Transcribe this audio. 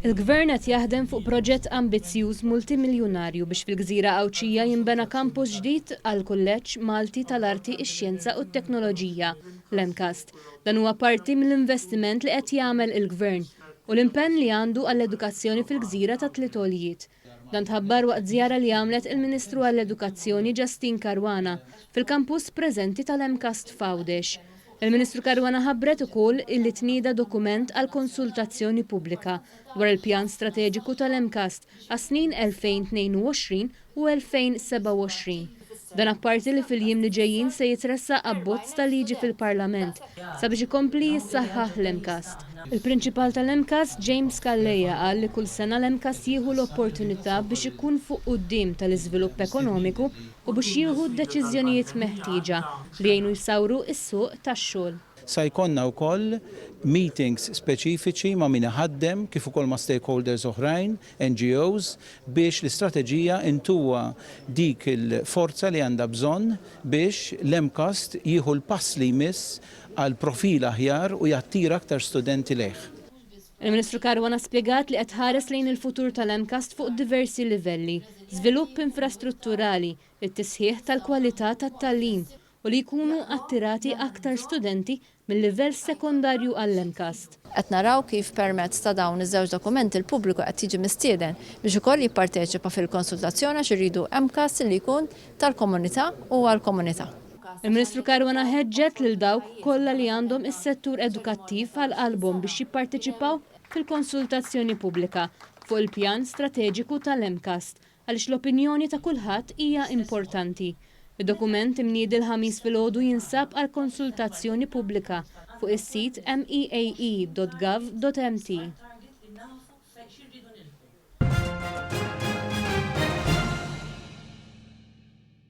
Il-Gvern qed jaħdem fuq proġett ambizzjuż multimiljunarju biex fil-Gżira Awċija jinbena kampus ġdid għal kulleġġ Malti tal-Arti, ix-Xjenza u t-Teknoloġija, l-MCAST. Dan huwa parti mill-investiment li qed jagħmel il-Gvern u l-impenn li għandu għall-edukazzjoni fil-Gżira ta' Tliet. Dan tħabbar waqt żjara li għamlet il-Ministru għall-Edukazzjoni Justin Caruana fil-kampus preżenti tal-MCAST f'Għawdex. Il-Ministru Caruana ħabbret ukoll illi tnieda dokument għal konsultazzjoni pubblika dwar il-pjan strateġiku tal-MCAST għas-snin 2022 u 2027. Dan apparti li fil-jiem li ġejjin se jitressaq abbozz ta' liġi fil-Parlament sabiex ikompli jissaħħaħ l-MCAST. Il-prinċipal tal-MCAST, James Calleja, qal li kull sena l-MCAST jieħu l-opportunità biex ikun fuq quddiem tal-iżvilupp ekonomiku u biex jieħu d-deċiżjonijiet meħtieġa li jgħinu jsawru s-suq tax-xogħol. Sa jkollna wkoll meetings speċifiċi ma' min ħaddem kif ukoll ma' stakeholders oħrajn, NGOs, biex l-istrateġija intuwa dik il-forza li għandha bżonn biex l-MCAST jieħu l-pass li jmiss għal profil aħjar u jattira aktar studenti leħ. Il-Ministru Caruana spjegat li qed ħares lejn il-futur tal-MCAST fuq diversi livelli, żvilupp infrastrutturali, it-tisħiħ tal-kwalità tat-tagħlim u li jkunu attirati aktar studenti mill-livell sekondarju għall-MCAST. Qed naraw kif permezz ta' dawn iż-żewġ dokumenti il-pubbliku qed jiġi mistieden biex ukoll jipparteċipa fil-konsultazzjoni għax iridu MCAST li jkun tal-komunità u għall-komunità. Il-Ministru Caruana ħeġġet lil dawk kollha li għandhom is-settur edukattiv għal qalbhom biex jipparteċipaw fil-konsultazzjoni pubblika fuq il-pjan strateġiku tal-MCAST għaliex l-opinjoni ta' kulħadd hija importanti. Il-dokument imniedi l-ħamis filgħodu jinsab għal konsultazzjoni pubblika fuq is-sit meae.gov.mt.